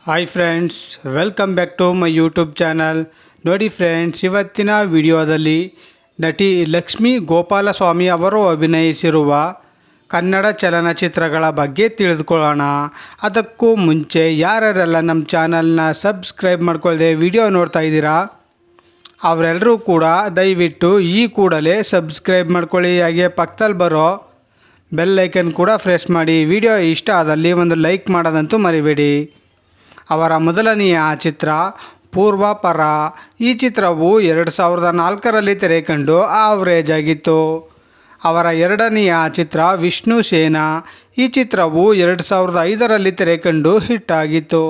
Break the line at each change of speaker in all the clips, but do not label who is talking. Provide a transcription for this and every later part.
Hi friends, welcome back to my YouTube channel. ನೋಡಿ friends, ಇವತ್ತಿನ ವಿಡಿಯೋದಲ್ಲಿ ನಟಿ ಲಕ್ಷ್ಮೀ ಗೋಪಾಲಸ್ವಾಮಿ ಅವರು ಅಭಿನಯಿಸಿರುವ ಕನ್ನಡ ಚಲನಚಿತ್ರಗಳ ಬಗ್ಗೆ ತಿಳಿದುಕೊಳ್ಳೋಣ. ಅದಕ್ಕೂ ಮುಂಚೆ ಯಾರೆಲ್ಲ ನಮ್ಮ ಚಾನಲ್ನ ಸಬ್ಸ್ಕ್ರೈಬ್ ಮಾಡ್ಕೊಳ್ಳದೆ ವಿಡಿಯೋ ನೋಡ್ತಾ ಇದ್ದೀರಾ ಅವರೆಲ್ಲರೂ ಕೂಡ ದಯವಿಟ್ಟು ಈ ಕೂಡಲೇ ಸಬ್ಸ್ಕ್ರೈಬ್ ಮಾಡ್ಕೊಳ್ಳಿ. ಹಾಗೆ ಪಕ್ಕದಲ್ಲಿ ಬರೋ ಬೆಲ್ ಐಕನ್ ಕೂಡ ಪ್ರೆಸ್ ಮಾಡಿ. ವಿಡಿಯೋ ಇಷ್ಟ ಆದಲ್ಲಿ ಒಂದು ಲೈಕ್ ಮಾಡೋದಂತೂ ಮರಿಬೇಡಿ. ಅವರ ಮೊದಲನೆಯ ಚಿತ್ರ ಪೂರ್ವಾಪರ. ಈ ಚಿತ್ರವು 2004ರಲ್ಲಿ ತೆರೆಕಂಡು ಆವರೇಜ್ ಆಗಿತ್ತು. ಅವರ ಎರಡನೆಯ ಚಿತ್ರ ವಿಷ್ಣು ಸೇನ. ಈ ಚಿತ್ರವು 2005ರಲ್ಲಿ ತೆರೆಕಂಡು ಹಿಟ್ ಆಗಿತ್ತು.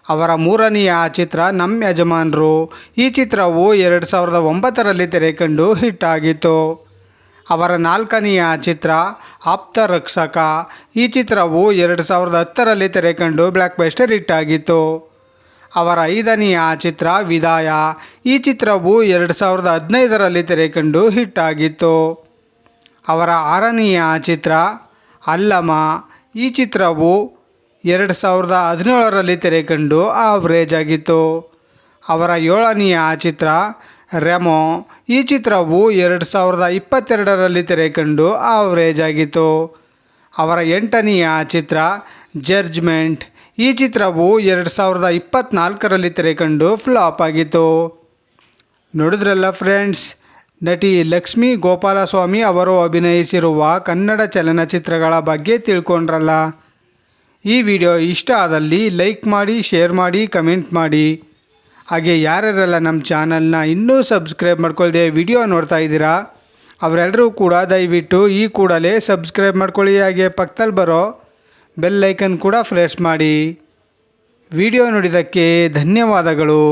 ಅವರ ಮೂರನೆಯ ಚಿತ್ರ ನಮ್ಮ ಯಜಮಾನರು. ಈ ಚಿತ್ರವು 2009ರಲ್ಲಿ ತೆರೆಕಂಡು ಹಿಟ್ ಆಗಿತ್ತು. ಅವರ ನಾಲ್ಕನೆಯ ಚಿತ್ರ ಆಪ್ತ ರಕ್ಷಕ. ಈ ಚಿತ್ರವು 2010ರಲ್ಲಿ ತೆರೆಕಂಡು ಬ್ಲ್ಯಾಕ್ ಬಸ್ಟರ್ ಹಿಟ್ ಆಗಿತ್ತು. ಅವರ ಐದನೆಯ ಚಿತ್ರ ವಿದಾಯ. ಈ ಚಿತ್ರವು 2015ರಲ್ಲಿ ತೆರೆಕಂಡು ಹಿಟ್ ಆಗಿತ್ತು. ಅವರ ಆರನೆಯ ಚಿತ್ರ ಅಲ್ಲಮ. ಈ ಚಿತ್ರವು 2017ರಲ್ಲಿ ತೆರೆಕಂಡು ಆವರೇಜ್ ಆಗಿತ್ತು. ಅವರ ಏಳನೆಯ ಚಿತ್ರ ರೆಮೋ. ಈ ಚಿತ್ರವು 2022ರಲ್ಲಿ ತೆರೆಕಂಡು ಆವರೇಜ್ ಆಗಿತ್ತು. ಅವರ ಎಂಟನೆಯ ಚಿತ್ರ ಜಡ್ಜ್ಮೆಂಟ್. ಈ ಚಿತ್ರವು 2024ರಲ್ಲಿ ತೆರೆಕಂಡು ಫ್ಲಾಪ್ ಆಗಿತ್ತು. ನೋಡಿದ್ರಲ್ಲ ಫ್ರೆಂಡ್ಸ್, ನಟಿ ಲಕ್ಷ್ಮೀ ಗೋಪಾಲಸ್ವಾಮಿ ಅವರು ಅಭಿನಯಿಸಿರುವ ಕನ್ನಡ ಚಲನಚಿತ್ರಗಳ ಬಗ್ಗೆ ತಿಳ್ಕೊಂಡ್ರಲ್ಲ. ಈ ವಿಡಿಯೋ ಇಷ್ಟ ಆದಲ್ಲಿ ಲೈಕ್ ಮಾಡಿ, ಶೇರ್ ಮಾಡಿ, ಕಮೆಂಟ್ ಮಾಡಿ. ಹಾಗೆ ಯಾರೆಲ್ಲ ನಮ್ಮ ಚಾನಲ್ನ ಇನ್ನೂ ಸಬ್ಸ್ಕ್ರೈಬ್ ಮಾಡ್ಕೊಳ್ಳದೆ ವಿಡಿಯೋ ನೋಡ್ತಾ ಇದ್ದೀರಾ ಅವರೆಲ್ಲರೂ ಕೂಡ ದಯವಿಟ್ಟು ಈ ಕೂಡಲೇ ಸಬ್ಸ್ಕ್ರೈಬ್ ಮಾಡ್ಕೊಳ್ಳಿ. ಹಾಗೆ ಪಕ್ಕದಲ್ಲಿ ಬರೋ ಬೆಲ್ ಐಕನ್ ಕೂಡ ಪ್ರೆಸ್ ಮಾಡಿ. ವಿಡಿಯೋ ನೋಡಿದ್ದಕ್ಕೆ ಧನ್ಯವಾದಗಳು.